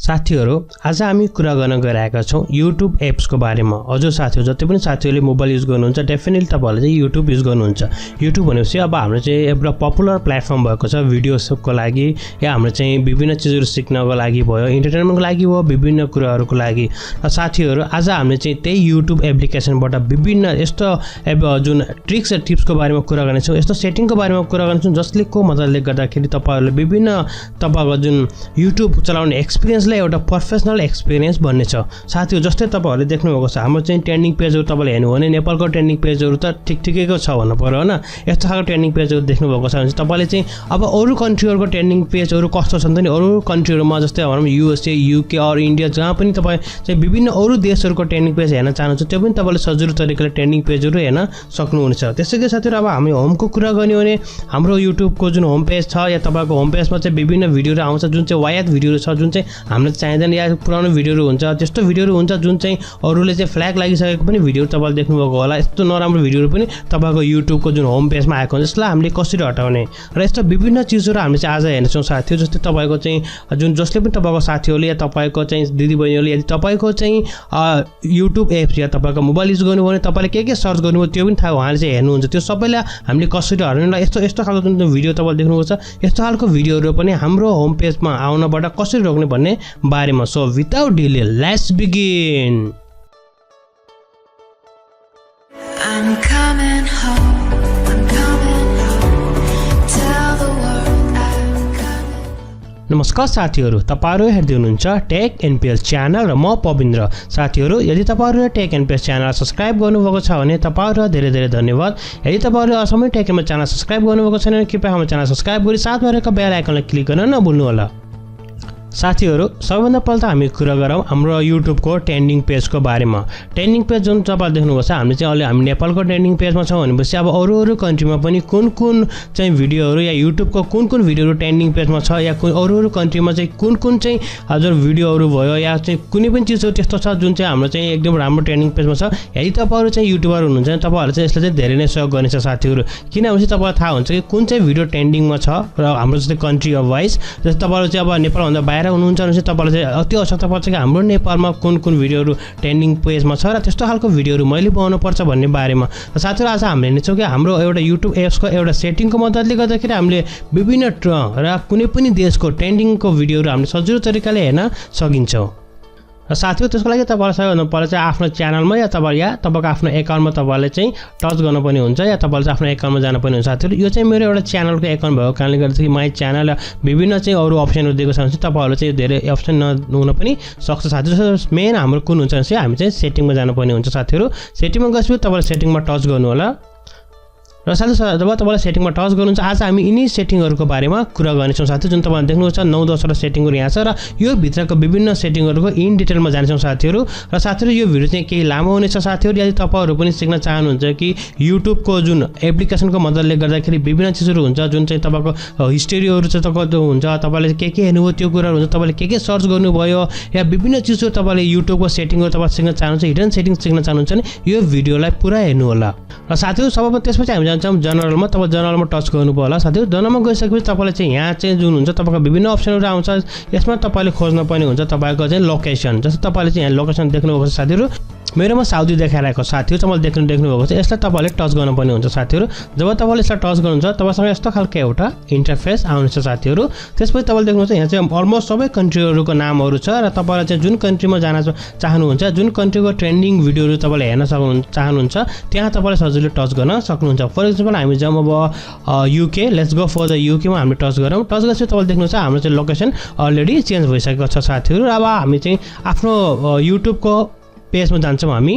साथीहरु आज हामी कुरा गर्न गइरहेका छौं YouTube एप्स को बारेमा। हजुर साथीहरु जति पनि साथीहरुले मोबाइल युज गर्नुहुन्छ डेफिनेटली तपाईहरुले चाहिँ YouTube युज गर्नुहुन्छ। YouTube भनेपछि अब हाम्रो चाहिँ एउटा पपुलर प्लेटफर्म भएको छ भिडियोसको लागि या हाम्रो चाहिँ विभिन्न चीजहरु सिक्नको लागि भयो, एन्टरटेनमेन्टको लागि भयो, विभिन्न कुराहरुको लागि। र साथीहरु आज हामीले चाहिँ त्यही YouTube एप्लिकेसनबाट विभिन्न यस्तो जुन ट्रिक्स र टिप्सको बारेमा कुरा गर्नेछौं, यस्तो सेटिङको बारेमा कुरा गर्नेछौं जसले को मद्दतले गर्दाखेरि तपाईहरुले विभिन्न तपाईको जुन YouTube चलाउने एक्सपिरियन्स एउटा प्रोफेसनल एक्सपिरियन्स बन्ने छ। साथीहरु जस्तै तपाईहरुले देख्नु भएको छ हाम्रो चाहिँ ट्रेन्डिङ पेजहरु तपाईले हेर्नु भने नेपालको ट्रेन्डिङ पेजहरु त ठिकठिकैको छ भन्नु पर्यो हैन। यस्तो खालको ट्रेन्डिङ पेजहरु देख्नु भएको छ भने तपाईले चाहिँ अब अरु कन्ट्रीहरुको ट्रेन्डिङ पेजहरु कस्तो छन् त नि, अरु कन्ट्रीहरुमा जस्तै हाम्रो युएसए, युके और इन्डिया जहाँ पनि तपाई चाहिँ विभिन्न अरु देशहरुको ट्रेन्डिङ पेज हेर्न चाहनुहुन्छ त्यो पनि तपाईले सजिलो तरिकाले ट्रेन्डिङ पेजहरु हेर्न सक्नुहुनेछ। त्यसैगरी साथीहरु अब हामी होमको कुरा गर्ने भने हाम्रो युट्युबको जुन होम पेज छ या तपाईको होम पेजमा चाहिँ विभिन्न भिडियोहरु आउँछ जुन चाहिँ वायत भिडियोहरु छ जुन चाहिँ हामीले चाहिँदैन या पुरानो भिडियोहरु हुन्छ, त्यस्तो भिडियोहरु हुन्छ जुन चाहिँ अरूले चाहिँ फ्ल्याग लागिसकेको पनि भिडियोहरु तपाईले देख्नुभएको होला। यस्तो नराम्रो भिडियोहरु पनि तपाईको युट्युबको जुन होम पेजमा आएको हुन्छ त्यसलाई हामीले कसरी हटाउने र यस्तो विभिन्न चीजहरु हामीले चाहिँ आज हेर्नेछौं साथीहरु। जस्तै तपाईको चाहिँ जुन जसले पनि तपाईको साथीहरुले या तपाईको चाहिँ दिदीबहिनीहरुले यदि तपाईको चाहिँ युट्युब एप्स या तपाईको मोबाइल युज गर्नु भने तपाईले के सर्च गर्नुभयो त्यो पनि थाहा उहाँले चाहिँ हेर्नुहुन्छ। त्यो सबैलाई हामीले कसरी हटाउने र यस्तो खालको जुन भिडियो तपाईले देख्नुभएको छ यस्तो खालको भिडियोहरु पनि हाम्रो होम पेजमा आउनबाट कसरी रोक्ने भन्ने बारेमा। So without delay, let's begin. I'm coming home. I'm coming home. Tell the world I'm coming. नमस्कार साथीहरु, तपाईहरु हेर्दै हुनुहुन्छ टेक एनपीएल च्यानल र म पविन्द्र। साथीहरु यदि तपाईहरुले टेक एनपीएल च्यानल सब्स्क्राइब गर्नुभएको छ भने तपाईहरुलाई धेरै धन्यवाद। यदि तपाईहरुले अझै टेक एनपीएल च्यानल सब्स्क्राइब गर्नुभएको छैन भने कृपया हाम्रो च्यानल सब्स्क्राइब गरी साथमा रहेको बेल आइकनलाई क्लिक गर्न नभुल्नु होला। साथीहरु सबैभन्दा पहिला त हामी कुरा गरौँ हाम्रो युट्युबको ट्रेन्डिङ पेजको बारेमा। ट्रेन्डिङ पेज जुन तपाईले देख्नुभएको छ हामीले चाहिँ अहिले हामी नेपालको ट्रेन्डिङ पेजमा छौं भनेपछि अब अरु कन्ट्रीमा पनि कुन चाहिँ भिडियोहरु या युट्युबको कुन भिडियोहरु ट्रेन्डिङ पेजमा छ या अरु कन्ट्रीमा चाहिँ कुन चाहिँ हजुर भिडियोहरु भयो या चाहिँ कुनै पनि चीजहरु त्यस्तो छ जुन चाहिँ हाम्रो चाहिँ एकदम राम्रो ट्रेन्डिङ पेजमा छ। यदि तपाईहरु चाहिँ युट्युबर हुनुहुन्छ भने तपाईहरुले चाहिँ यसले चाहिँ धेरै नै सहयोग गर्नेछ साथीहरु। किनभने तपाईलाई थाहा हुन्छ कि कुन चाहिँ भिडियो ट्रेन्डिङमा छ र हाम्रो जस्तै कन्ट्री अफ वाइज जस्तै तपाईहरु चाहिँ अब नेपाल भन्दा बाहिर हुनुहुन्छ भने तपाईलाई चाहिँ अति आवश्यकता पर्छ कि हाम्रो नेपालमा कुन भिडियोहरु ट्रेन्डिङ पेजमा छ र त्यस्तो खालको भिडियोहरु मैले बनाउनु पर्छ भन्ने बारेमा। र साथीहरु आज हामीले हेर्नेछौँ कि हाम्रो एउटा युट्युब एप्सको एउटा सेटिङको मद्दतले गर्दाखेरि हामीले विभिन्न र कुनै पनि देशको ट्रेन्डिङको भिडियोहरु हामीले सजिलो तरिकाले हेर्न सकिन्छौँ। र साथीहरु त्यसको लागि तपाईले सबैभन्दा पहिला चाहिँ आफ्नो च्यानलमा या तपाईको आफ्नो एकाउन्टमा तपाईले चाहिँ टच गर्नुपर्ने हुन्छ या तपाईले चाहिँ आफ्नो एकाउन्टमा जानुपर्ने हुन्छ। साथीहरु यो चाहिँ मेरो एउटा च्यानलको एकाउन्ट भएको कारणले गर्दाखेरि माइ च्यानल विभिन्न चाहिँ अरु अप्सनहरु दिएको छ भने चाहिँ तपाईहरुले चाहिँ धेरै अप्सन नहुन पनि सक्छ। साथीहरु मेन हाम्रो कुन हुन्छ भने हामी चाहिँ सेटिङमा जानुपर्ने हुन्छ। साथीहरु सेटिङमा गएपछि तपाईले सेटिङमा टच गर्नु होला र साथै जब तपाईले सेटिङमा टच गर्नुहुन्छ आज हामी यिनी सेटिङहरुको बारेमा कुरा गर्नेछौँ। साथै जुन तपाईले देख्नुहुन्छ 9-10 सेटिङहरु यहाँ छ र यो भित्रको विभिन्न सेटिङहरुको इन डिटेलमा जान्छौँ साथीहरु। र साथीहरु यो भिडियो चाहिँ केही लामो हुनेछ साथीहरु। यदि तपाईहरु पनि सिक्न चाहनुहुन्छ कि युट्युबको जुन एप्लिकेसनको मद्दतले गर्दाखेरि विभिन्न चीजहरु हुन्छ जुन चाहिँ तपाईको हिस्ट्रीहरु चाहिँ तपाईको हुन्छ, तपाईले के हेर्नुभयो त्यो कुराहरु हुन्छ, तपाईले के सर्च गर्नुभयो या विभिन्न चीजहरु तपाईले युट्युबको सेटिङहरु तपाईले सिक्न चाहनुहुन्छ, हिडन सेटिङ सिक्न चाहनुहुन्छ भने यो भिडियोलाई पुरा हेर्नु होला। र साथीहरु सबैभन्दा त्यसपछि हामी जान्छौँ जनरलमा। तपाईले जनरलमा टच गर्नुभयो होला। साथीहरु जनरलमा गइसकेपछि तपाईले चाहिँ यहाँ चाहिँ जुन हुन्छ तपाईको विभिन्न अप्सनहरु आउँछ यसमा तपाईले खोज्न पर्ने हुन्छ तपाईको चाहिँ लोकेसन। जस्तै तपाईले चाहिँ यहाँ लोकेसन देख्नुभएको छ साथीहरु मेरोमा साउदी देखाइरहेको साथीहरु तपाईले देख्नुभएको छ यसलाई तपाईले टच गर्नुपर्ने हुन्छ साथीहरु। जब तपाईले यसलाई टच गर्नुहुन्छ तपाईसँग यस्तो खालको एउटा इन्टरफेस आउँछ साथीहरु। त्यसपछि तपाईले देख्नुहुन्छ यहाँ चाहिँ अलमोस्ट सबै कन्ट्रीहरुको नामहरु छ र तपाईले चाहिँ जुन कन्ट्रीमा जान चाहनुहुन्छ, जुन कन्ट्रीको ट्रेन्डिङ भिडियोहरु तपाईले हेर्न चाहनुहुन्छ त्यहाँ तपाईले सजिलै टच गर्न सक्नुहुन्छ। फर एक्जाम्पल हामी जाउँ अब UK, let's go for the UK मा हामी टच गरौँ। टच गरेपछि तपाईले देख्नुहुन्छ हाम्रो चाहिँ लोकेसन अलरेडी चेन्ज भइसकेको छ साथीहरु। अब हामी चाहिँ आफ्नो युट्युबको पेजमा जान्छौँ हामी।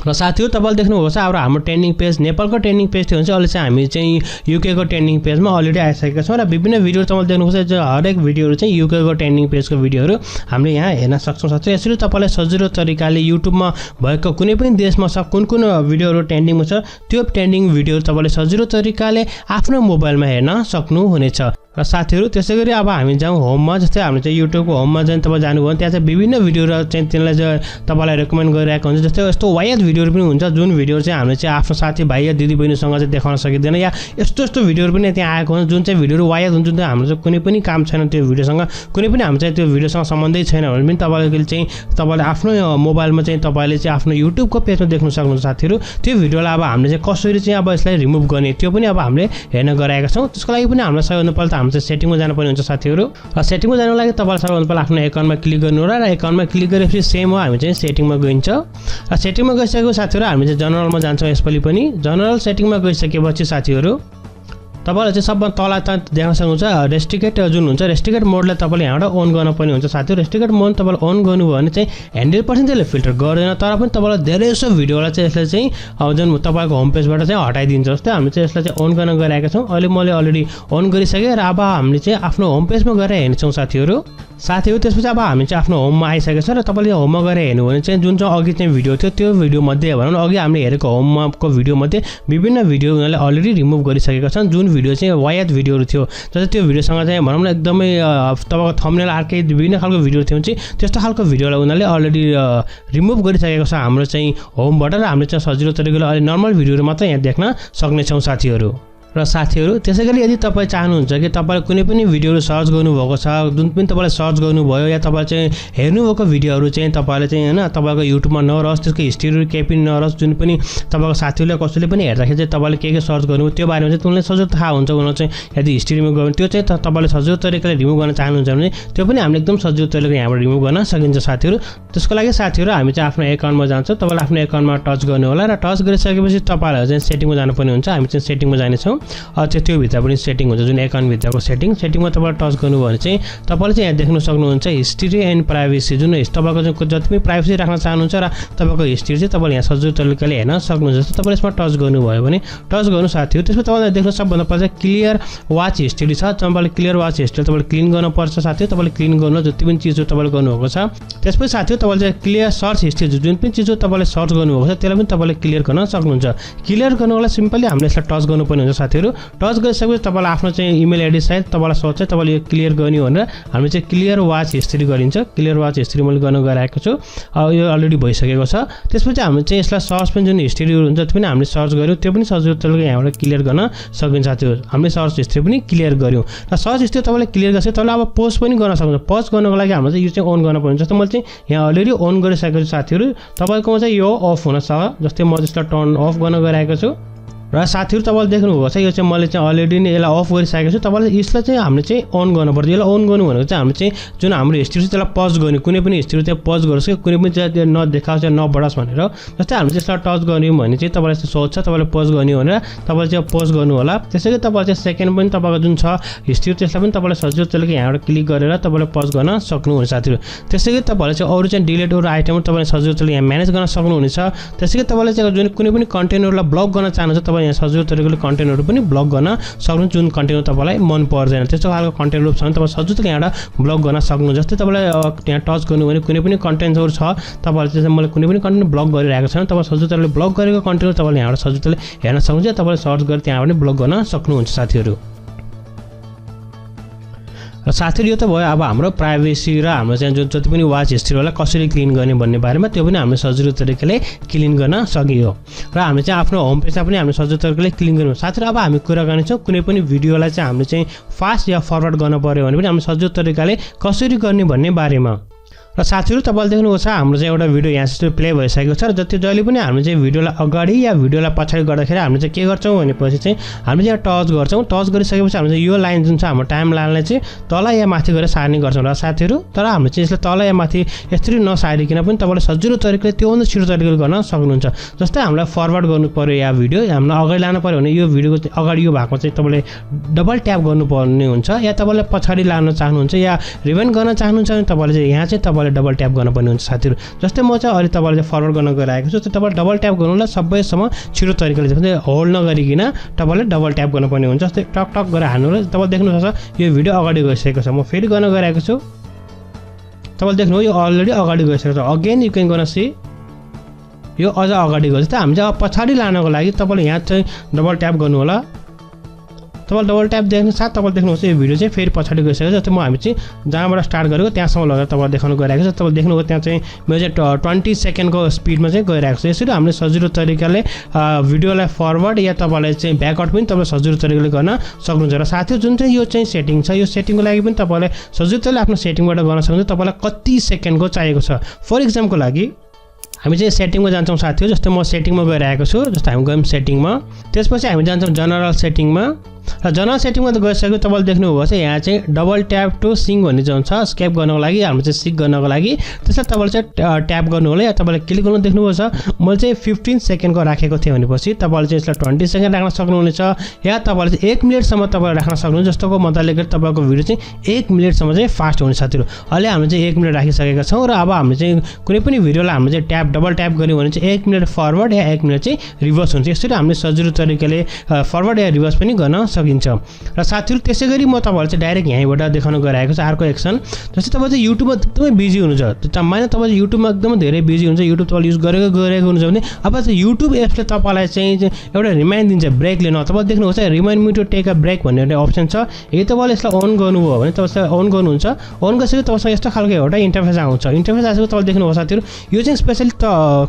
र साथीहरु तपाईले देख्नुभएको छ हाम्रो ट्रेन्डिङ पेज नेपालको ट्रेन्डिङ पेज थियो भने चाहिँ अहिले चाहिँ हामी चाहिँ युके को ट्रेन्डिङ पेजमा अलरेडी आइसकेका छौँ र विभिन्न भिडियोहरु तपाईले देख्नुभएको छ हरेक भिडियोहरु चाहिँ युके को ट्रेन्डिङ पेजको भिडियोहरु हामीले यहाँ हेर्न सक्छौँ साथीहरु। यसरी तपाईले सजिलो तरिकाले युट्युबमा भएको कुनै पनि देशमा कुन भिडियोहरु ट्रेन्डिङमा छ त्यो ट्रेन्डिङ भिडियोहरु तपाईले सजिलो तरिकाले आफ्नो मोबाइलमा हेर्न सक्नुहुनेछ। र साथीहरु त्यसैगरी अब हामी जाउँ होममा जस्तै हामीले चाहिँ युट्युबको होममा चाहिँ तपाई जानुभयो भने त्यहाँ चाहिँ विभिन्न भिडियोहरु चाहिँ त्यसलाई चाहिँ तपाईलाई रेकमेन्ड गरिरहेको हुन्छ जस्तै यस्तो वायत भिडियोहरु पनि हुन्छ जुन भिडियो चाहिँ हामीले चाहिँ आफ्नो साथी भाइ या दिदी बहिनीसँग चाहिँ देखाउन सकिदैन या यस्तो भिडियोहरु पनि त्यहाँ आएको हुन्छ जुन चाहिँ भिडियोहरु वायत हुन्छ जुन हाम्रो चाहिँ कुनै पनि काम छैन त्यो भिडियोसँग कुनै पनि हामी चाहिँ त्यो भिडियोसँग सम्बन्धै छैन भने पनि तपाईले चाहिँ तपाईले आफ्नो मोबाइलमा चाहिँ तपाईले चाहिँ आफ्नो युट्युबको पेजमा देख्न सक्नुहुन्छ साथीहरु त्यो भिडियोलाई अब हामीले चाहिँ कसरी चाहिँ अब यसलाई रिमुभ गर्ने त्यो पनि अब हामीले हेर्न गराएका छौं त्यसको लागि पनि हामीलाई सबैभन्दा पहिला हामी चाहिँ सेटिङमा जानुपर्ने हुन्छ साथीहरु र सेटिङमा जानको लागि तपाईले सबैभन्दा पहिला आफ्नो एकाउन्टमा क्लिक गर्नु होला र एकाउन्टमा क्लिक गरेपछि सेम हो हामी चाहिँ सेटिङमा गइन्छ र सेटिङमा गइसकेको साथीहरु हामी चाहिँ जनरलमा जान्छौं यसपालि पनि जनरल सेटिङमा गइसकेपछि साथीहरु तपाईले चाहिँ सबभन्दा तल त देख्न सक्नुहुन्छ रेस्ट्रिक्टेड जुन हुन्छ रेस्ट्रिक्टेड मोडलाई तपाईले यहाँबाट अन गर्न पर्ने हुन्छ साथीहरु रेस्ट्रिक्टेड मोड तपाईले अन गर्नुभयो भने चाहिँ 100% त्यसले फिल्टर गर्दैन तर पनि तपाईलाई धेरै जसो भिडियोलाई चाहिँ यसले चाहिँ जुन तपाईको होम पेजबाट चाहिँ हटाइदिन्छ जस्तै हामी चाहिँ यसलाई चाहिँ अन गर्न गइरहेका छौं अहिले मैले अलरेडी अन गरिसके र अब हामीले चाहिँ आफ्नो होम पेजमा गएर हेर्छौं साथीहरु त्यसपछि अब हामी चाहिँ आफ्नो होममा आइसकेको छ र तपाईले होममा गएर हेर्नु भने चाहिँ जुन चाहिँ अघि चाहिँ भिडियो थियो त्यो भिडियो मध्ये भनौं अघि हामीले हेरेको होमको भिडियो मध्ये विभिन्न भिडियो उनीहरुले अलरेडी रिमुभ गरिसकेका छन् जुन भिडियो चाहिँ वायत भिडियोहरु थियो जस्तै त्यो भिडियोसँग चाहिँ भनौं न एकदमै तपाईको थम्बनेल अर्कै विभिन्न खालको भिडियो थियो चाहिँ त्यस्तो खालको भिडियोलाई उनीहरुले अलरेडी रिमुभ गरिसकेको छ हाम्रो चाहिँ होमबाट र हामीले चाहिँ सजिलो तरिकाले अलि नर्मल भिडियोहरु मात्र यहाँ देख्न सक्ने छौं साथीहरु र साथीहरु त्यसैगरी यदि तपाई चाहनुहुन्छ कि तपाईले कुनै पनि भिडियोहरु सर्च गर्नुभएको छ जुन पनि तपाईले सर्च गर्नुभयो या तपाई चाहिँ हेर्नुभएको भिडियोहरु चाहिँ तपाईले चाहिँ हैन तपाईको युट्युबमा नरहोस् त्यसको हिस्ट्रीहरु केही पनि नरहोस् जुन पनि तपाईको साथीहरुले कसैले पनि हेर्दाखेरि चाहिँ तपाईले के सर्च गर्नुभयो त्यो बारेमा चाहिँ उनीलाई सजिलो थाहा हुन्छ उनीहरु चाहिँ यदि हिस्ट्रीमा गयो भने त्यो चाहिँ तपाईले सजिलो तरिकाले रिमुभ गर्न चाहनुहुन्छ भने त्यो पनि हामीले एकदम सजिलो तरिकाले यहाँबाट रिमुभ गर्न सकिन्छ साथीहरु त्यसको लागि साथीहरु हामी चाहिँ आफ्नो एकाउन्टमा जान्छौं तपाईले आफ्नो एकाउन्टमा टच गर्नु होला र टच गरिसकेपछि तपाईलाई चाहिँ सेटिङमा जानुपर्ने हुन्छ हामी चाहिँ सेटिङमा जाने छौं त्यो भित्र पनि सेटिङ हुन्छ जुन एकाउन्ट भित्रको सेटिङमा तपाईले टच गर्नुभयो भने चाहिँ तपाईले चाहिँ यहाँ देख्न सक्नुहुन्छ हिस्ट्री एन्ड प्राइभेसी जुन तपाईको चाहिँ जति पनि प्राइभेसी राख्न चाहनुहुन्छ र तपाईको हिस्ट्री चाहिँ तपाईले यहाँ सजिलो तरिकाले हेर्न सक्नुहुन्छ जस्तो तपाईले यसमा टच गर्नुभयो भने टच गर्नु साथीहरु त्यसपछि तपाईले देख्न सबभन्दा पहिला क्लियर वाच हिस्ट्री छ तपाईले क्लियर वाच हिस्ट्री तपाईले क्लिन गर्न पर्छ साथीहरु तपाईले क्लिन गर्नु जति पनि चीजहरु तपाईले गर्नुभएको छ त्यसपछि साथीहरु तपाईले चाहिँ क्लियर सर्च हिस्ट्री जुन पनि चीजहरु तपाईले सर्च गर्नुभएको छ त्यसलाई पनि तपाईले क्लियर गर्न सक्नुहुन्छ क्लियर गर्नको लागि सिम्पली हामीले यसलाई टच गर्नुपर्ने हुन्छ साथीहरु टच गरिसकेपछि तपाईलाई आफ्नो चाहिँ इमेल एड्रेस सहित तपाईलाई सर्च चाहिँ तपाईले यो क्लियर गर्ने भनेर हामी चाहिँ क्लियर वाच हिस्ट्री गरिन्छ क्लियर वाच हिस्ट्री मैले गर्न गराएको छु यो अलरेडी भइसकेको छ त्यसपछि हामी चाहिँ यसलाई सर्च पनि जुन हिस्ट्री हुन्छ त्यो पनि हामीले सर्च गर्यौ त्यो पनि सजिलो तरिकाले यहाँबाट क्लियर गर्न सकिन्छ साथीहरु हामीले सर्च हिस्ट्री पनि क्लियर गर्यौ र सर्च हिस्ट्री तपाईले क्लियर गर्छ तपाईले अब पोस्ट पनि गर्न सक्नुहुन्छ पोस्ट गर्नको लागि हामीले चाहिँ यो चाहिँ अन गर्न पर्छ जस्तो मैले चाहिँ यहाँ अलरेडी अन गरिसकेको छु साथीहरु तपाईकोमा चाहिँ यो अफ हुन सक्छ जस्तै म यसलाई टर्न अफ गर्न गराएको छु र साथीहरु तपाईले देख्नुभएको छ यो चाहिँ मैले चाहिँ अलरेडी नै यसलाई अफ गरिसकेको छु तपाईले यसलाई चाहिँ हामीले चाहिँ अन गर्नुपर्छ यसलाई अन गर्नु भनेको चाहिँ हामीले चाहिँ जुन हाम्रो हिस्ट्री छ त्यसलाई पज गर्ने कुनै पनि हिस्ट्री चाहिँ पज गर्नुस् कि कुनै पनि चाहिँ नदेखाओस् या नबढाओस् भनेर जस्तै हामीले त्यसलाई टच गर्यौं भने चाहिँ तपाईलाई यस्तो सोध्छ तपाईले पज गर्ने भनेर तपाईले चाहिँ पज गर्नु होला त्यसैले तपाईले चाहिँ सेकेन्ड पनि तपाईको जुन छ हिस्ट्री त्यसलाई पनि तपाईले सजिलो तरिकाले यहाँबाट क्लिक गरेर तपाईले पज गर्न सक्नुहुन्छ साथीहरु त्यसैले तपाईले चाहिँ अरु चाहिँ डिलिट अरु आइटमहरु तपाईले सजिलो तरिकाले यहाँ म्यानेज गर्न सक्नुहुनेछ त्यसैले तपाईले चाहिँ जुन कुनै पनि कन्टेन्टहरुलाई ब्लक गर्न चाहनुहुन्छ तपाईले यहाँ सजिलो तरिकाले कन्टेन्टहरु पनि ब्लक गर्न सक्नुहुन्छ जुन कन्टेन्ट तपाईलाई मन पर्दैन त्यस्तो खालको कन्टेन्टहरु छ भने तपाईले सजिलो तरिकाले यहाँबाट ब्लक गर्न सक्नुहुन्छ जस्तै तपाईलाई यहाँ टच गर्नु भने कुनै पनि कन्टेन्टहरु छ तपाईले चाहिँ मैले कुनै पनि कन्टेन्ट ब्लक गरिरहेको छैन तपाईले सजिलो तरिकाले ब्लक गरेको कन्टेन्ट तपाईले यहाँबाट सजिलो तरिकाले हेर्न सक्नुहुन्छ तपाईले सर्च गरेर त्यहाँबाट पनि ब्लक गर्न सक्नुहुन्छ साथीहरु र साथीहरु यो त भयो अब हाम्रो प्राइभेसी र हाम्रो चाहिँ जुन जति पनि वाच हिस्ट्रीलाई कसरी क्लिन गर्ने भन्ने बारेमा त्यो पनि हामीले सजिलो तरिकाले क्लिन गर्न सकियो र हामीले चाहिँ आफ्नो होम पेजमा पनि हामीले सजिलो तरिकाले क्लिन गर्नु साथीहरु अब हामी कुरा गर्नेछौं कुनै पनि भिडियोलाई चाहिँ हामीले चाहिँ फास्ट या फरवर्ड गर्न पर्यो भने पनि हामीले सजिलो तरिकाले कसरी गर्ने भन्ने बारेमा र साथीहरु तपाईले देख्नुहुन्छ हाम्रो चाहिँ एउटा भिडियो यहाँ जस्तो प्ले भइसकेको छ र जति जहिले पनि हामी चाहिँ भिडियोलाई अगाडि या भिडियोलाई पछाडी गर्दाखेरि हामीले चाहिँ के गर्छौं भनेपछि चाहिँ हामीले यहाँ टच गर्छौं टच गरिसकेपछि हामीले चाहिँ यो लाइन जुन छ हाम्रो टाइम लाइनलाई चाहिँ तल या माथि गरेर सार्ने गर्छौं र साथीहरु तर हामीले चाहिँ यसलाई तल या माथि यसरी नसारिकिन पनि तपाईले सजिलो तरिकाले त्यो भन्दा छिटो तरिकाले गर्न सक्नुहुन्छ जस्तै हामीलाई फरवर्ड गर्नु पर्यो या भिडियो हामीलाई अगाडि लानु पर्यो भने यो भिडियोको अगाडि यो भागमा चाहिँ तपाईले डबल ट्याप गर्नुपर्ने हुन्छ या तपाईले पछाडी लान चाहनुहुन्छ या रिवाइन्ड गर्न चाहनुहुन्छ भने तपाईले चाहिँ यहाँ चाहिँ तपाईले डबल ट्याप गर्न पर्ने हुन्छ साथीहरु जस्तै म चाहिँ अलि तपाईलाई चाहिँ फरवर्ड गर्न गइरहेको छु त्यो तपाईले डबल ट्याप गर्नुलाई सबैसम्म छिटो तरिकाले जस्तै होल्ड नगरिकिन तपाईले डबल ट्याप गर्न पर्ने हुन्छ जस्तै टक टक गरेर हान्नु र तपाईले देख्नु सक्छ यो भिडियो अगाडि गइसकेको छ म फेरि गर्न गइरहेको छु तपाईले देख्नु यो अलरेडी अगाडि गइसकेको छ again you can gonna see यो अझ अगाडि गयो जस्तै हामी चाहिँ पछाडी लानको लागि तपाईले यहाँ चाहिँ डबल ट्याप गर्नु होला तपाईले डबल ट्याप देख्नु साथ तपाईले देख्नुहुन्छ यो भिडियो चाहिँ फेरि पछाडी गइसक्यो जस्तै हामी चाहिँ जहाँबाट स्टार्ट गरेको त्यहाँसम्म लगेर तपाईले देखाउन गइरहेको छ तपाईले देख्नुभयो त्यहाँ चाहिँ मेरो चाहिँ 20 सेकेन्डको स्पिडमा चाहिँ गइरहेको छ यसरी हामीले सजिलो तरिकाले भिडियोलाई फरवर्ड या तपाईले चाहिँ ब्याकआउट पनि तपाईले सजिलो तरिकाले गर्न सक्नुहुन्छ र साथीहरु जुन चाहिँ यो चाहिँ सेटिङ छ यो सेटिङको लागि पनि तपाईले सजिलो तरिकाले आफ्नो सेटिङबाट गर्न सक्नुहुन्छ तपाईलाई कति सेकेन्डको चाहिएको छ फर एक्जाम्पलको लागि हामी चाहिँ सेटिङमा जान्छौँ साथीहरु जस्तै म सेटिङमा गइरहेको छु जस्तै हामी गयौं सेटिङमा त्यसपछि हामी जान्छौँ जनरल सेटिङमा र जनरल सेटिङमा गइसक्यो तपाईले देख्नुभएको छ यहाँ चाहिँ डबल ट्याप टु सिङ भन्ने जुन छ स्केप गर्नको लागि हाम्रो चाहिँ सिक गर्नको लागि त्यसलाई तपाईले चाहिँ ट्याप गर्नु होला या तपाईले क्लिक गर्नु देख्नुभएको छ मैले चाहिँ 15 सेकेन्डको राखेको थिएँ भनेपछि तपाईले चाहिँ यसलाई 20 सेकेन्ड राख्न सक्नुहुनेछ या तपाईले चाहिँ 1 मिनेटसम्म तपाईले राख्न सक्नुहुन्छ जस्तोको मतलब गर्दा तपाईको भिडियो चाहिँ 1 मिनेटसम्म चाहिँ फास्ट हुने साथीहरु अहिले हामीले चाहिँ 1 मिनेट राखिसकेका छौं र अब हामीले चाहिँ कुनै पनि भिडियोलाई हामीले चाहिँ ट्याप डबल ट्याप गर्यौं भने चाहिँ 1 मिनेट फरवर्ड या 1 मिनेट चाहिँ रिभर्स हुन्छ यसरी हामीले सजिलो तरिकाले फरवर्ड या रिभर्स पनि गर्न सकिन्छ र साथीहरु त्यसैगरी म तपाईहरुलाई चाहिँ डाइरेक्ट यहीँबाट देखाउन गइरहेको छु अर्को एक्सन जस्तै तपाई चाहिँ युट्युबमा एकदमै बिजी हुनुहुन्छ माने तपाई युट्युबमा एकदमै धेरै बिजी हुनुहुन्छ युट्युब तपाईले युज गरेको हुनुहुन्छ भने अब चाहिँ युट्युब एप्सले तपाईलाई चाहिँ एउटा रिमाइन्ड दिन्छ ब्रेक लिन तपाईले देख्नुहुन्छ remind me to take a break भन्ने एउटा अप्सन छ यदि तपाईले यसलाई अन गर्नुभयो भने तपाईले अन गर्नुहुन्छ अन गरेपछि तपाईसँग यस्तो खालको एउटा इन्टरफेस आउँछ इन्टरफेस आएको तपाईले देख्नुभयो साथीहरु यो चाहिँ स्पेशली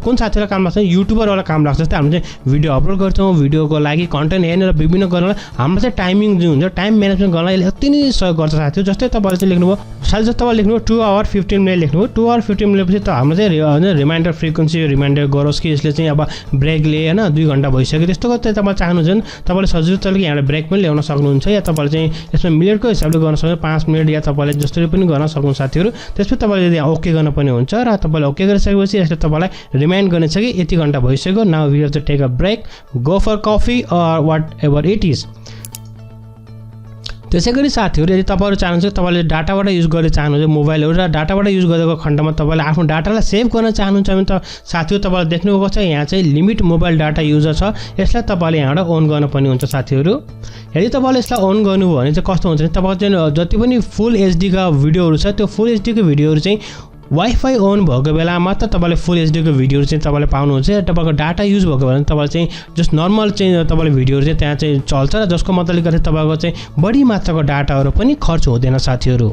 कुन साथीहरुलाई काम लाग्छ युट्युबर वाला काम लाग्छ जस्तै हामीले चाहिँ भिडियो अपलोड गर्छौं भिडियोको लागि कन्टेन्ट हेर्न र विभिन्न गर्नलाई हाम्रो चाहिँ टाइमिङ जुन हुन्छ टाइम म्यानेजमेन्ट गर्नलाई यसले अति नै सहयोग गर्छ साथीहरु जस्तै तपाईले चाहिँ लेख्नुभयो साल जस्तो तपाईले लेख्नुभयो 2 आवर 15 मिनेट लेख्नुभयो 2 आवर 15 मिनेट पछि त हाम्रो चाहिँ रिमाइन्डर फ्रिक्वेन्सी रिमाइन्डर गरोस् कि यसले चाहिँ अब ब्रेक लिए हैन 2 घण्टा भइसक्यो त्यस्तो गर्दै तपाईले चाहनुहुन्छ भने तपाईले सजिलो तरिकाले यहाँ ब्रेक पनि ल्याउन सक्नुहुन्छ या तपाईले चाहिँ यसमा मिनेटको हिसाबले गर्न सक्नुहुन्छ 5 मिनेट या तपाईले जसरी पनि गर्न सक्नुहुन्छ साथीहरु त्यसपछि तपाईले यहाँ ओके गर्न पनि हुन्छ र तपाईले ओके गरिसकेपछि यसले तपाईलाई रिमाइन्ड गर्नेछ कि यति घण्टा भइसक्यो now we have to take a break go for coffee or whatever it is त्यसैगरी साथीहरु यदि तपाईहरु चाहनुहुन्छ तपाईले डाटाबाट युज गर्न चाहनुहुन्छ मोबाइलहरु र डाटाबाट युज गरेको खण्डमा तपाईले आफ्नो डाटालाई सेभ गर्न चाहनुहुन्छ भने त साथीहरु तपाईले देख्नुभएको छ यहाँ चाहिँ लिमिट मोबाइल डाटा युजर छ यसलाई तपाईले यहाँबाट अन गर्न पनि हुन्छ साथीहरु यदि तपाईले यसलाई अन गर्नुभयो भने चाहिँ कस्तो हुन्छ भने तपाईको चाहिँ जति पनि फुल एचडी का भिडियोहरु छ त्यो फुल एचडी को भिडियोहरु चाहिँ वाइफाई अन भएको बेला मात्र तपाईले फुल एचडी को भिडियोहरु चाहिँ तपाईले पाउनुहुन्छ तपाईको डाटा युज भएको बेला तपाईले चाहिँ जस्ट नर्मल चाहिँ तपाईले भिडियोहरु चाहिँ त्यहाँ चाहिँ चल्छ र जसको मतलबले गर्दा तपाईको चाहिँ बढी मात्राको डाटाहरु पनि खर्च हुँदैन साथीहरु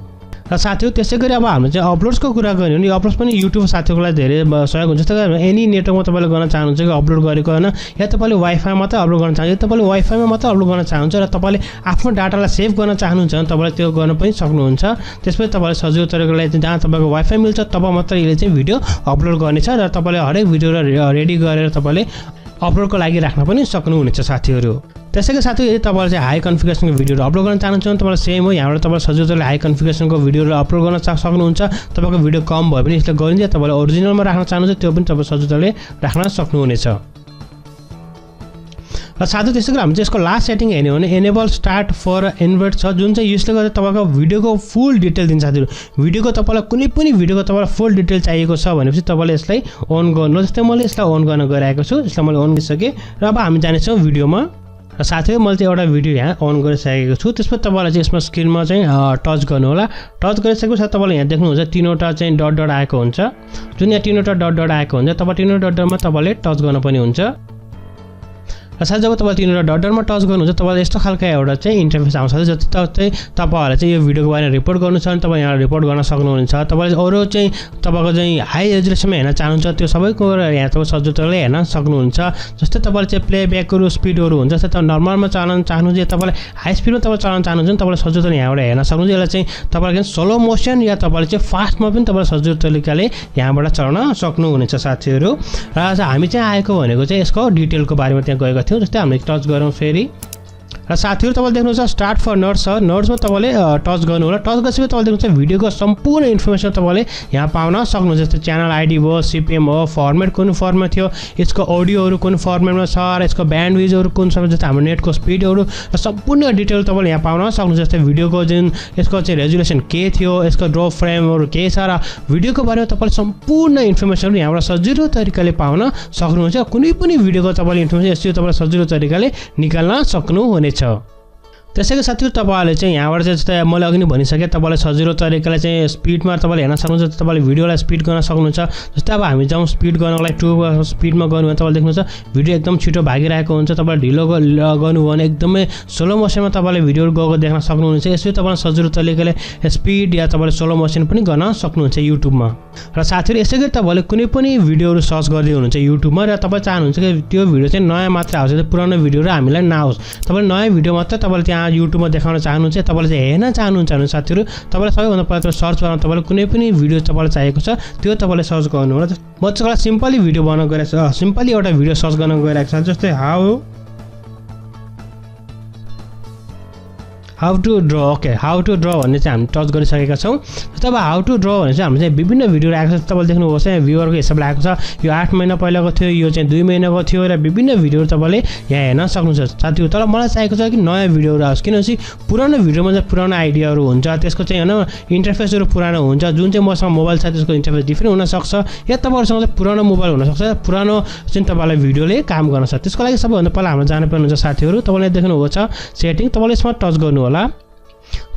र साथीहरु त्यसैगरी अब हामीले चाहिँ अपलोड्सको कुरा गर्यो भने अपलोड्स पनि युट्युब साथीहरुलाई धेरै सहयोग हुन्छ जस्तै एनी नेटवर्कमा तपाईले गर्न चाहनुहुन्छ कि अपलोड गरेको हैन या तपाईले वाइफाई मात्र अपलोड गर्न चाहनुहुन्छ तपाईले वाइफाईमा मात्र अपलोड गर्न चाहनुहुन्छ र तपाईले आफ्नो डाटालाई सेभ गर्न चाहनुहुन्छ भने तपाईले त्यो गर्न पनि सक्नुहुन्छ त्यसपछि तपाईले सजिलो तरिकाले जहाँ तपाईको वाइफाई मिल्छ तब मात्र यसले चाहिँ भिडियो अपलोड गर्नेछ र तपाईले हरेक भिडियो रेडी गरेर तपाईले अपलोडको लागि राख्न पनि सक्नुहुनेछ साथीहरु त्यसैको साथै यदि तपाईले चाहिँ हाई कन्फिगरेसनको भिडियोहरु अपलोड गर्न चाहनुहुन्छ भने तपाईले सेम हो यहाँबाट तपाईले सजिलो तरिकाले हाई कन्फिगरेसनको भिडियोहरु अपलोड गर्न सक्नुहुन्छ तपाईको भिडियो कम भए पनि यसले गरिन्छ तपाईले ओरिजिनलमा राख्न चाहनुहुन्छ त्यो पनि तपाईले सजिलो तरिकाले राख्न सक्नुहुनेछ र साथै त्यसैगरी हामी चाहिँ यसको लास्ट सेटिङ हेर्ने हो भने एनेबल स्टार्ट फर इन्भर्ट छ जुन चाहिँ यसले गर्दा तपाईको भिडियोको फुल डिटेल दिन्छ साथीहरु भिडियोको तपाईलाई कुनै पनि भिडियोको तपाईलाई फुल डिटेल चाहिएको छ भनेपछि तपाईले यसलाई अन गर्नु जस्तै मैले यसलाई अन गर्न गइरहेको छु यसलाई मैले अन गरिसके र अब हामी जाने छौं भिडियोमा र साथै मैले चाहिँ एउटा भिडियो यहाँ अन गरिसकेको छु त्यसपछि तपाईलाई चाहिँ यसमा स्क्रिनमा चाहिँ टच गर्नु होला टच गरिसकेपछि तपाईले यहाँ देख्नुहुन्छ तीनवटा चाहिँ डट डट आएको हुन्छ जुन यहाँ तीनवटा डट डट आएको हुन्छ तपाईँ तीनवटा डट डटमा तपाईले टच गर्न पनि हुन्छ र साथै जब तपाईले तीनवटा डट डटमा टच गर्नुहुन्छ तपाईले यस्तो खालको एउटा चाहिँ इन्टरफेस आउँछ जस्तै तपाईहरुले चाहिँ यो भिडियोको बारेमा रिपोर्ट गर्नु छ भने तपाई यहाँ रिपोर्ट गर्न सक्नुहुन्छ तपाईले अरु चाहिँ तपाईको चाहिँ हाई रेजोल्युसनमा हेर्न चाहनुहुन्छ त्यो सबैको यहाँ तपाईले सजिलो तरिकाले हेर्न सक्नुहुन्छ जस्तै तपाईले चाहिँ प्लेब्याकहरु स्पिडहरु हुन्छ जस्तै तपाईले नर्मलमा चलाउन चाहनुहुन्छ तपाईले हाई स्पिडमा तपाईले चलाउन चाहनुहुन्छ भने तपाईले सजिलो तरिकाले यहाँबाट हेर्न सक्नुहुन्छ यसलाई चाहिँ तपाईले स्लो मोसन या तपाईले चाहिँ फास्टमा पनि तपाईले सजिलो तरिकाले यहाँबाट चलाउन सक्नुहुनेछ साथीहरु र आज हामी चाहिँ आएको भनेको चाहिँ यसको डिटेलको बारेमा त्यहाँ गएको थियो जस्तै हामीले टच गरौँ फेरि र साथीहरु तपाईले देख्नुहुन्छ स्टार्ट फर नोट्स छ नोट्समा तपाईले टच गर्नु होला टच गरेपछि तपाईले देख्नुहुन्छ भिडियोको सम्पूर्ण इन्फर्मेसन तपाईले यहाँ पाउन सक्नुहुन्छ जस्तै च्यानल आइडी भयो सीपीएम हो फर्मेट कुन फर्मेट थियो यसको अडियोहरु कुन फर्मेटमा छ र यसको ब्यान्डविड्थहरु कुन छ जस्तै हाम्रो नेटको स्पिडहरु र सम्पूर्ण डिटेल तपाईले यहाँ पाउन सक्नुहुन्छ जस्तै भिडियोको जुन यसको चाहिँ रेजोल्युसन के थियो यसको ड्र फ्रेमहरु के छ र भिडियोको बारेमा तपाईले सम्पूर्ण इन्फर्मेसन यहाँबाट सजिलो तरिकाले पाउन सक्नुहुन्छ कुनै पनि भिडियोको तपाईले इन्फर्मेसन यसरी तपाईले सजिलो तरिकाले निकाल्न सक्नुहुनेछ त्यसैको साथीहरु तपाईहरुले चाहिँ यहाँबाट चाहिँ जस्तै मैले अघि नै भनिसके तपाईलाई सजिलो तरिकाले चाहिँ स्पिडमा तपाईले हेर्न सक्नुहुन्छ तपाईले भिडियोलाई स्पिड गर्न सक्नुहुन्छ जस्तै अब हामी जाउँ स्पिड गर्नको लागि 2 स्पिडमा गर्नु भने तपाईले देख्नुहुन्छ भिडियो एकदम छिटो भागिरहेको हुन्छ तपाईले ढिलो गर्नु भने एकदमै स्लो मोसनमा तपाईले भिडियो गएको देख्न सक्नुहुन्छ यसरी तपाईले सजिलो तरिकाले स्पिड या तपाईले स्लो मोसन पनि गर्न सक्नुहुन्छ युट्युबमा र साथीहरु यसैगरी तपाईले कुनै पनि भिडियोहरु सर्च गर्दै हुनुहुन्छ युट्युबमा र तपाई चाहनुहुन्छ कि त्यो भिडियो चाहिँ नयाँ मात्र आओस् पुरानो भिडियोहरु हामीलाई नआओस् तपाईले नयाँ भिडियो मात्र तपाईले त्यहाँ युट्युबमा देखाउन चाहनुहुन्छ तपाईले चाहिँ हेर्न चाहनुहुन्छ भने साथीहरु तपाईलाई सबैभन्दा पहिला सर्च गर्न तपाईले कुनै पनि भिडियो तपाईलाई चाहिएको छ त्यो तपाईले सर्च गर्नु होला म चाहिँ सिम्पली भिडियो बनाउन गइरहेको छु सिम्पली एउटा भिडियो सर्च गर्न गइरहेको छ जस्तै how to draw okay how to draw भन्ने चाहिँ हामी टच गरिसकेका छौं जस्तै अब हाउ टु ड्र भने चाहिँ हामीले चाहिँ विभिन्न भिडियो आएको छ तपाईले देख्नुहुन्छ यहाँ भ्युअरको हिसाबले आएको छ यो 8 महिना पहिलाको थियो यो चाहिँ 2 महिनाको थियो र विभिन्न भिडियोहरु तपाईले यहाँ हेर्न सक्नुहुन्छ साथीहरु तर मलाई चाहिएको छ कि नयाँ भिडियोहरु आओस् किनभने पुरानो भिडियोमा चाहिँ पुरानो आइडियाहरु हुन्छ त्यसको चाहिँ हैन इन्टरफेसहरु पुरानो हुन्छ जुन चाहिँ मसँग मोबाइल छ त्यसको इन्टरफेस डिफरेन्ट हुन सक्छ या तपाईहरुसँग चाहिँ पुरानो मोबाइल हुन सक्छ पुरानो चाहिँ तपाईलाई भिडियोले काम गर्न सक्छ त्यसको लागि सबैभन्दा पहिला हाम्रो जानुपर्ने हुन्छ साथीहरु तपाईले देख्नुहुन्छ सेटिङ तपाईले यसमा टच गर्नु होला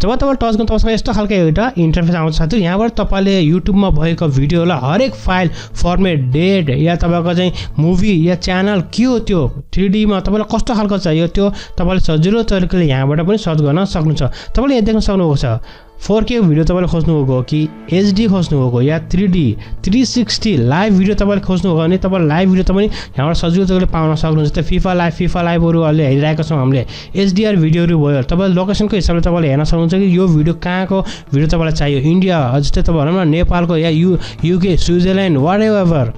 जब तपाईले टच गर्नु तपाईसँग यस्तो खालको एउटा इन्टरफेस आउँछ साथीहरु यहाँबाट तपाईले युट्युबमा भएको भिडियोलाई हरेक फाइल फर्मेट डेट या तपाईको चाहिँ मुभी या च्यानल के हो त्यो 3D मा तपाईलाई कस्तो खालको चाहियो त्यो तपाईले सजिलो तरिकाले यहाँबाट पनि सर्च गर्न सक्नुहुन्छ तपाईले यहाँ देख्न सक्नुहुन्छ 4K भिडियो तपाईले खोज्नु भएको हो कि HD खोज्नु भएको या 3D 360 लाइभ भिडियो तपाईले खोज्नु भएको भने तपाईले लाइभ भिडियो तपाईले यहाँबाट सजिलो तरिकाले पाउन सक्नुहुन्छ जस्तै FIFA लाइभहरु अहिले हेरिरहेका छौं हामीले HDR भिडियोहरु भयो तपाईले लोकेसनको हिसाबले तपाईले हेर्न सक्नुहुन्छ कि यो भिडियो कहाँको भिडियो तपाईलाई चाहियो इन्डिया जस्तै तपाईहरु भनौं न नेपालको या UK स्विजरल्यान्ड व्हाटएभर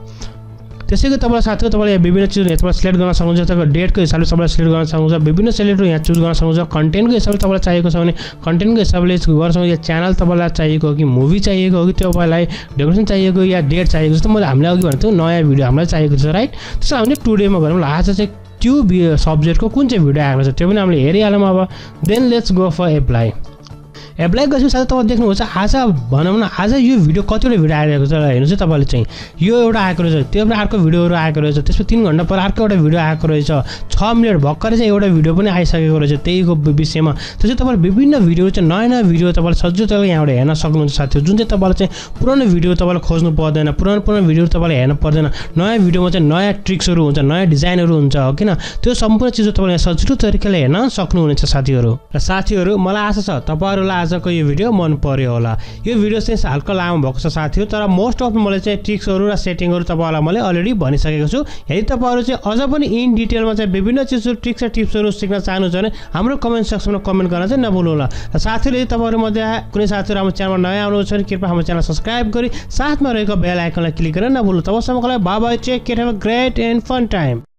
त्यसैको तपाईले साथीहरु तपाईले विभिन्न चिजहरु यहाँ तपाईले सिलेक्ट गर्न सक्नुहुन्छ तपाईको डेटको हिसाबले तपाईले सिलेक्ट गर्न सक्नुहुन्छ विभिन्न सेलेक्टहरु यहाँ चुज गर्न सक्नुहुन्छ कन्टेन्टको हिसाबले तपाईलाई चाहिएको छ भने कन्टेन्टको हिसाबले गर्न सक्नुहुन्छ या च्यानल तपाईलाई चाहिएको हो कि मुभी चाहिएको हो कि तपाईलाई डेकोरेसन चाहिएको या डेट चाहिएको जस्तो मैले हामीले अघि भनेको नयाँ भिडियो हामीलाई चाहिएको छ राइट त्यसो हामीले टुडेमा गरौँ ल आज चाहिँ त्यो सब्जेक्टको कुन चाहिँ भिडियो आएको छ त्यो पनि हामीले हेरिहालौँ अब then let's go for apply गरेपछि साथै तपाईले देख्नुहुन्छ आज भनौं न आज यो भिडियो कतिवटा भिडियो आइरहेको छ हेर्नुस् है तपाईले चाहिँ यो एउटा आएको रहेछ त्यो पनि अर्को भिडियोहरु आएको रहेछ त्यसपछि 3 घण्टा पछि अर्को एउटा भिडियो आएको रहेछ 6 मिनेट भर्खरै चाहिँ एउटा भिडियो पनि आइसकेको रहेछ त्यहीको विषयमा त्यसै तपाईले विभिन्न भिडियो चाहिँ नयाँ भिडियो तपाईले सजिलो तरिकाले यहाँबाट हेर्न सक्नुहुन्छ साथीहरु जुन चाहिँ तपाईले चाहिँ पुरानो भिडियो तपाईले खोज्नु पर्दैन पुरानो भिडियो तपाईले हेर्न पर्दैन नयाँ भिडियोमा चाहिँ नयाँ ट्रिक्सहरु हुन्छ नयाँ डिजाइनहरु हुन्छ हो किन त्यो सम्पूर्ण चीज तपाईले सजिलो तरिकाले हेर्न सक्नुहुनेछ साथीहरु र साथीहरु मलाई आशा छ तपाईहरुलाई आजको यो भिडियो मन पर्यो होला यो भिडियो चाहिँ हल्का लामो भएको छ साथीहरु तर मोस्ट अफ मैले चाहिँ ट्रिक्सहरु र सेटिङहरु तपाईहरुलाई मैले अलरेडी भनिसकेको छु यदि तपाईहरु चाहिँ अझ पनि इन डिटेलमा चाहिँ विभिन्न चीजहरु ट्रिक्स र टिप्सहरु सिक्न चाहनुहुन्छ भने हाम्रो कमेन्ट सेक्सनमा कमेन्ट गर्न चाहिँ नभुल्नु होला र साथीहरु यदि तपाईहरु मध्ये कुनै साथीहरु हाम्रो च्यानलमा नयाँ आउनुहुन्छ भने कृपया हाम्रो च्यानल सब्स्क्राइब गरी साथमा रहेको बेल आइकनलाई क्लिक गर्न नभुल्नु तबसम्मको लागि bye bye take care have a great and fun time